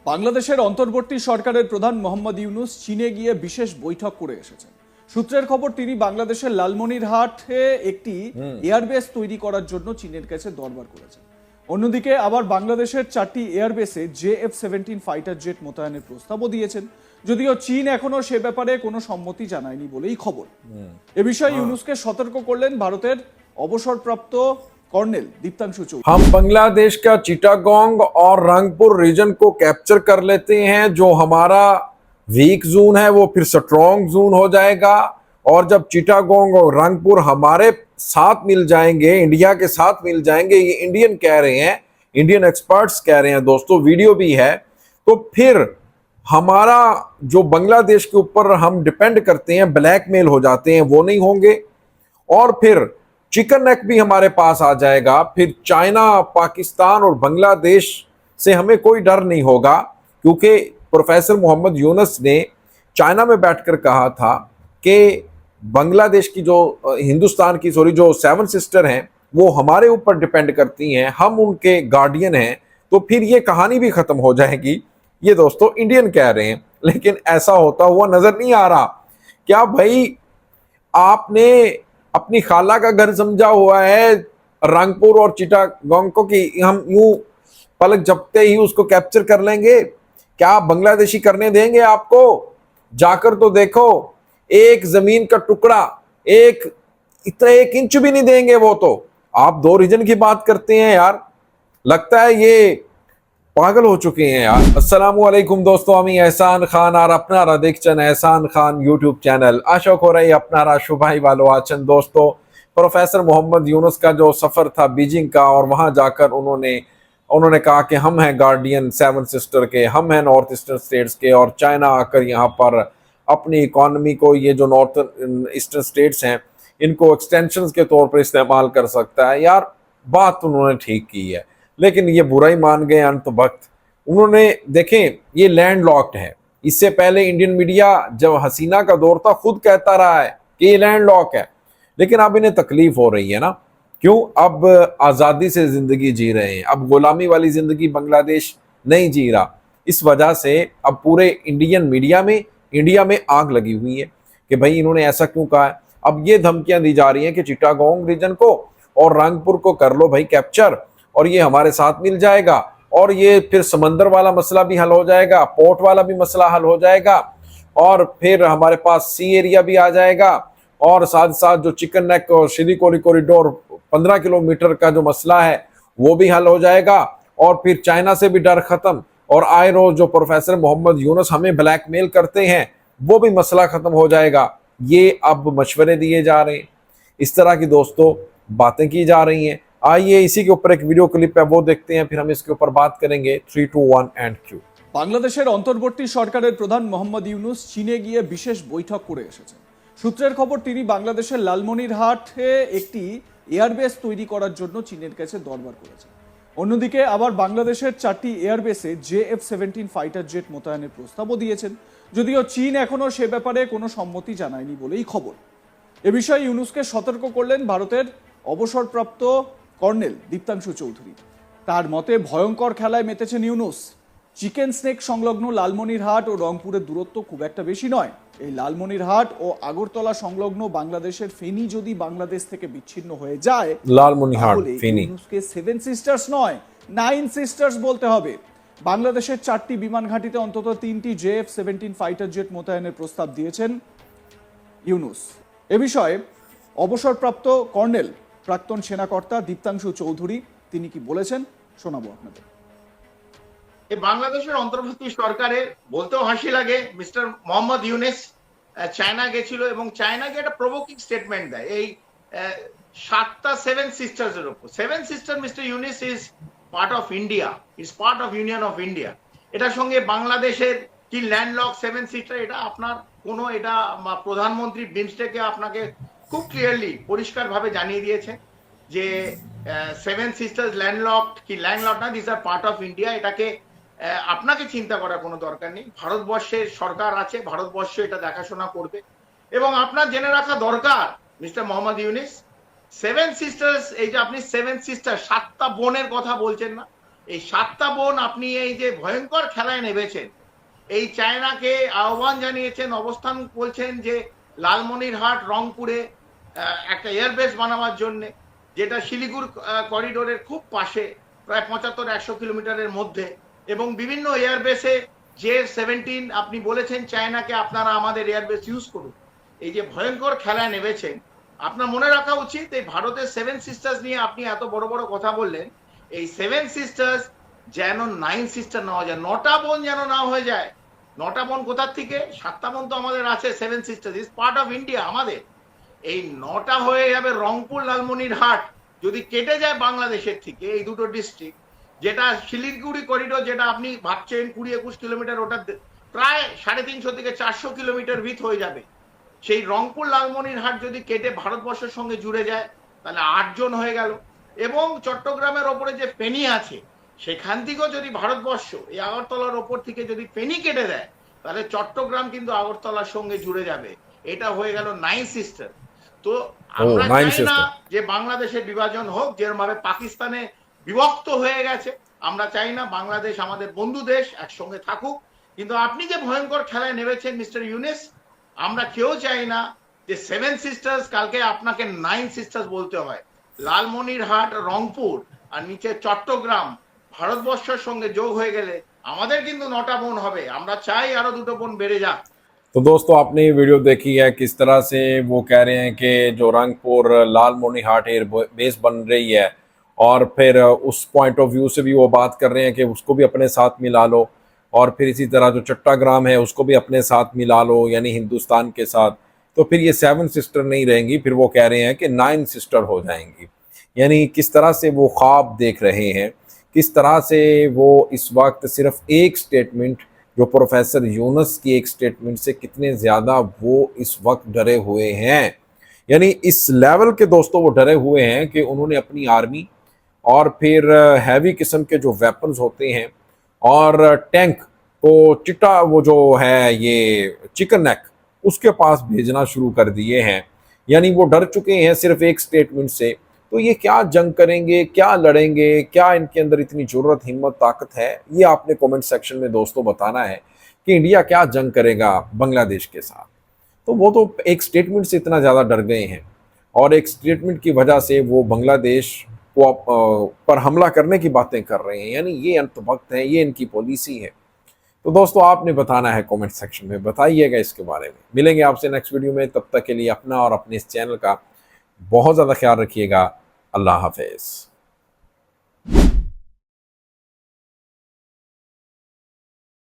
বাংলাদেশের অন্তর্বর্তী সরকারের প্রধান মোহাম্মদ ইউনূস চীনে গিয়ে বিশেষ বৈঠক করে এসেছেন। সূত্রের খবর, তিনি বাংলাদেশের লালমনিরহাটে একটি এয়ারবেস তৈরি করার জন্য চীনের কাছে দরবার করেছেন। অন্যদিকে আবার বাংলাদেশের 4টি এয়ারবেসে JF-17 ফাইটার জেট মোতায়েনের প্রস্তাবও দিয়েছেন, যদিও চীন এখনো সে ব্যাপারে কোনো সম্মতি জানায়নি বলেই খবর। এ বিষয়ে ইউনূসকে সতর্ক করলেন ভারতের অবসরপ্রাপ্ত कर्नल दीप्तांशु चौधरी। हम बांग्लादेश का चिटागोंग और रंगपुर रीजन को कैप्चर कर लेते हैं, जो हमारा वीक जोन है वो फिर स्ट्रॉन्ग जोन हो जाएगा। और जब चिटागोंग और रंगपुर हमारे साथ मिल जाएंगे, इंडिया के साथ मिल जाएंगे, ये इंडियन कह रहे हैं, इंडियन एक्सपर्ट्स कह रहे हैं दोस्तों, वीडियो भी है, तो फिर हमारा जो बांग्लादेश के ऊपर हम डिपेंड करते हैं, ब्लैकमेल हो जाते हैं, वो नहीं होंगे। और फिर चिकन नेक भी हमारे पास आ जाएगा। फिर चाइना, पाकिस्तान और बांग्लादेश से हमें कोई डर नहीं होगा, क्योंकि प्रोफेसर मोहम्मद यूनुस ने चाइना में बैठकर कहा था कि बांग्लादेश की जो हिंदुस्तान की जो 7 सिस्टर हैं वो हमारे ऊपर डिपेंड करती हैं, हम उनके गार्डियन हैं। तो फिर ये कहानी भी खत्म हो जाएगी। ये दोस्तों इंडियन कह रहे हैं, लेकिन ऐसा होता हुआ नजर नहीं आ रहा। क्या भाई आपने अपनी खाला का घर समझा हुआ है रंगपुर और चिटागोंग को कि हम यूं पलक झपकते ही उसको कैप्चर कर लेंगे? क्या बांग्लादेशी करने देंगे आपको? जाकर तो देखो, एक जमीन का टुकड़ा, एक इतना 1 इंच भी नहीं देंगे वो। तो आप 2 रीजन की बात करते हैं यार, लगता है ये पागल हो चुके हैं यार। अस्सलामुअलैकुम दोस्तों, আমি এহসান খান আর আপনারা দেখছেন এহসান খান यूट्यूब चैनल। आशा করি আপনারা সবাই ভালো আছেন दोस्तों। प्रोफेसर मोहम्मद यूनुस का जो सफर था बीजिंग का, और वहां जाकर उन्होंने कहा कि हम हैं गार्डियन 7 सिस्टर के, हम हैं नॉर्थ ईस्टर्न स्टेट्स के, और चाइना आकर यहाँ पर अपनी इकोनॉमी को, ये जो नॉर्थ ईस्टर्न स्टेट्स हैं, इनको एक्सटेंशन के तौर पर इस्तेमाल कर सकता है। यार बात उन्होंने ठीक की है, लेकिन ये बुरा ही मान गए अंत वक्त। उन्होंने देखें, ये लैंड लॉक्ड है। इससे पहले इंडियन मीडिया जब हसीना का दौर था खुद कहता रहा है कि ये लैंड लॉक है, लेकिन अब इन्हें तकलीफ हो रही है ना। क्यों? अब आज़ादी से ज़िंदगी जी रहे हैं, अब गुलामी वाली ज़िंदगी बांग्लादेश नहीं जी रहा। इस वजह से अब पूरे इंडिया में आग लगी हुई है कि भाई इन्होंने ऐसा क्यों कहा है। अब ये धमकियां दी जा रही हैं कि चिटागोंग रीजन को और रंगपुर को कर लो भाई कैप्चर, और ये हमारे साथ मिल जाएगा, और ये फिर समंदर वाला मसला भी हल हो जाएगा, पोर्ट वाला भी मसला हल हो जाएगा, और फिर हमारे पास सी एरिया भी आ जाएगा, और साथ साथ जो चिकन नेक और श्रीकोरी कॉरिडोर 15 किलोमीटर का जो मसला है वो भी हल हो जाएगा, और फिर चाइना से भी डर खत्म, और आए रोज जो प्रोफेसर मोहम्मद यूनुस हमें ब्लैकमेल करते हैं वो भी मसला खत्म हो जाएगा। ये अब मशवरे दिए जा रहे हैं, इस तरह की दोस्तों बातें की जा रही हैं। आइए इसी के ऊपर एक वीडियो क्लिप है, वो देखते हैं, फिर हम इसके ऊपर बात करेंगे। 3, 2, 1 एंड क्यू। বাংলাদেশের অন্তর্বর্তী সরকারের প্রধান মোহাম্মদ ইউনূস চীনে গিয়ে বিশেষ বৈঠক করে এসেছেন। সূত্রের খবর, তিনি বাংলাদেশের লালমনিরহাটে একটি এয়ারবেস তৈরি করার জন্য চীনের কাছে দরবার করেছেন। অন্যদিকে আবার বাংলাদেশের 4টি এয়ারবেসে JF-17 ফাইটার জেট মোতায়েনের প্রস্তাবও দিয়েছেন, যদিও চীন এখনো সে ব্যাপারে কোনো সম্মতি জানায়নি বলেই খবর। এ বিষয়ে ইউনূসকে সতর্ক করলেন ভারতের অবসরপ্রাপ্ত कर्नल दीप्तांशु चौधरी। তার মতে ভয়ঙ্কর খেলায় মেতেছেন ইউনূস। চিকেন স্নেক সংলগ্ন লালমনিরহাট ও রংপুরের দূরত্ব খুব একটা বেশি নয়। এই লালমনিরহাট ও আগরতলা সংলগ্ন বাংলাদেশের ফেনী যদি বাংলাদেশ থেকে বিচ্ছিন্ন হয়ে যায়, লালমনিরহাট ফেনী, ইউনূসকে 7 সিস্টার্স নয় 9 সিস্টার্স বলতে হবে। বাংলাদেশের 4টি বিমান ঘাঁটিতে অন্তত 3টি JF-17 ফাইটার জেট মোতায়েনের প্রস্তাব দিয়েছেন ইউনূস। এ বিষয়ে অবসরপ্রাপ্ত कर्नल প্রাক্তন সেনাকর্তা দীপ্তাংশু চৌধুরী তিনি কি বলেছেন শোনাবো আপনাদের। এই বাংলাদেশের অন্তর্বর্তী সরকারের বলতেও হাসি লাগে, মিস্টার মোহাম্মদ ইউনুস চায়না গেছিল এবং চায়না গিয়ে একটা প্রভোকিং স্টেটমেন্ট দেয় এই 7টা 7 সিস্টার্স এর উপর। 7 sister mister Yunus is part of India, is part of union of India. এটার সঙ্গে বাংলাদেশের কি ল্যান্ডলক 7 সিস্টার, এটা আপনার কোনো, এটা প্রধানমন্ত্রী বিমস্টেকে আপনাকে খুব ক্লিয়ারলি পরিষ্কার ভাবে জানিয়ে দিয়েছে যে 7 সিস্টার্স ল্যান্ডলকড কি ল্যান্ডলকড না, this are part of India. এটাকে আপনাকে চিন্তা করার কোনো দরকার নেই। ভারতবর্ষের সরকার আছে, ভারতবর্ষ এটা দেখাশোনা করবে। এবং আপনার জেনে রাখা দরকার মিস্টার মোহাম্মদ ইউনুস, 7 সিস্টার্স, এই যে আপনি 7 সিস্টার 7টা বোনের কথা বলছেন না, এই 7টা বোন আপনি এই যে ভয়ঙ্কর খেলায় নেমেছেন, এই চায়নাকে আহ্বান জানিয়েছেন, অবস্থান বলছেন যে লালমনিরহাট রংপুরে একটা এয়ারবেস বানাবার জন্য, যেটা শিলিগুড়ি করিডোরের খুব পাশে, প্রায় 75-100 কিলোমিটারের মধ্যে, এবং বিভিন্ন এয়ারবেসে J-17 আপনি বলেছেন চায়নাকে আপনারা আমাদের এয়ারবেস ইউজ করুন। এই যে ভয়ঙ্কর খেলায় নেমেছেন, আপনার মনে রাখা উচিত এই ভারতের 7 সিস্টার্স নিয়ে আপনি এত বড় বড় কথা বললেন, এই 7 সিস্টার্স যেন 9 সিস্টার না হয়ে যায়, 9টা বোন যেন না হয়ে যায়। 9টা বোন কোথার থেকে? 7টা বোন তো আমাদের আছে, 7 sisters is part of India আমাদের। এই 9টা হয়ে যাবে রংপুর লালমনিরহাট, যদি কেটে যায় বাংলাদেশের থেকে এই দুটো ডিস্ট্রিক্ট, যেটা শিলিগুড়ি করিডোর, যেটা আপনি ভাবছেন 20-21 কিলোমিটার, ওটা প্রায় 350 থেকে 400 কিলোমিটার উইথ হয়ে যাবে। সেই রংপুর লালমনিরহাট যদি কেটে ভারতবর্ষের সঙ্গে জুড়ে যায়, তাহলে 8 জন হয়ে গেল। এবং চট্টগ্রামের ওপরে যে ফেনী আছে, সেখান থেকেও যদি ভারতবর্ষ এই আগরতলার ওপর থেকে যদি ফেনী কেটে দেয়, তাহলে চট্টগ্রাম কিন্তু আগরতলার সঙ্গে জুড়ে যাবে। এটা হয়ে গেল 9 সিস্টার। তো আমরা 9 চাই না sister। যে বাংলাদেশের বিভাজন হোক, যেভাবে পাকিস্তানে বিভক্ত হয়ে গেছে। আমরা চাই না, বাংলাদেশ আমাদের বন্ধু দেশ, একসঙ্গে থাকুক। কিন্তু আপনি যে ভয়ঙ্কর খেলায় নেমেছেন মিস্টার ইউনুস, আমরা কেউ চাই না যে 7 সিস্টার্স কালকে আপনাকে 9 সিস্টার্স বলতে হয়। লালমনিরহাট, রংপুর আর নিচে চট্টগ্রাম ভারতবর্ষের সঙ্গে যোগ হয়ে গেলে আমাদের কিন্তু 9টা বোন হবে। আমরা চাই আরো 2টো বোন বেড়ে যাক। तो दोस्तों आपने ये वीडियो देखी है किस तरह से वो कह रहे हैं कि जो रंगपुर लालमोनीहाट एयर बेस बन रही है, और फिर उस पॉइंट ऑफ व्यू से भी वो बात कर रहे हैं कि उसको भी अपने साथ मिला लो, और फिर इसी तरह जो चट्टाग्राम है उसको भी अपने साथ मिला लो, यानी हिंदुस्तान के साथ। तो फिर ये 7 सिस्टर नहीं रहेंगी, फिर वो कह रहे हैं कि 9 सिस्टर हो जाएंगी। यानी किस तरह से वो ख्वाब देख रहे हैं, किस तरह से वो इस वक्त सिर्फ एक स्टेटमेंट, जो प्रोफेसर यूनुस की एक स्टेटमेंट से कितने ज़्यादा वो इस वक्त डरे हुए हैं। यानी इस लेवल के दोस्तों वो डरे हुए हैं कि उन्होंने अपनी आर्मी और फिर हैवी किस्म के जो वेपन्स होते हैं और टैंक को चिट्टा, वो जो है ये चिकन नेक, उसके पास भेजना शुरू कर दिए हैं। यानी वो डर चुके हैं सिर्फ एक स्टेटमेंट से। तो ये क्या जंग करेंगे, क्या लड़ेंगे, क्या इनके अंदर इतनी ज़रूरत, हिम्मत, ताकत है, ये आपने कमेंट सेक्शन में दोस्तों बताना है कि इंडिया क्या जंग करेगा बांग्लादेश के साथ। तो वो तो एक स्टेटमेंट से इतना ज़्यादा डर गए हैं, और एक स्टेटमेंट की वजह से वो बांग्लादेश को पर हमला करने की बातें कर रहे हैं। यानी ये अंतभक्त है, ये इनकी पॉलिसी है। तो दोस्तों आपने बताना है कमेंट सेक्शन में, बताइएगा इसके बारे में। मिलेंगे आपसे नेक्स्ट वीडियो में, तब तक के लिए अपना और अपने इस चैनल का बहुत ज़्यादा ख्याल रखिएगा। अल्लाह हाफिज़।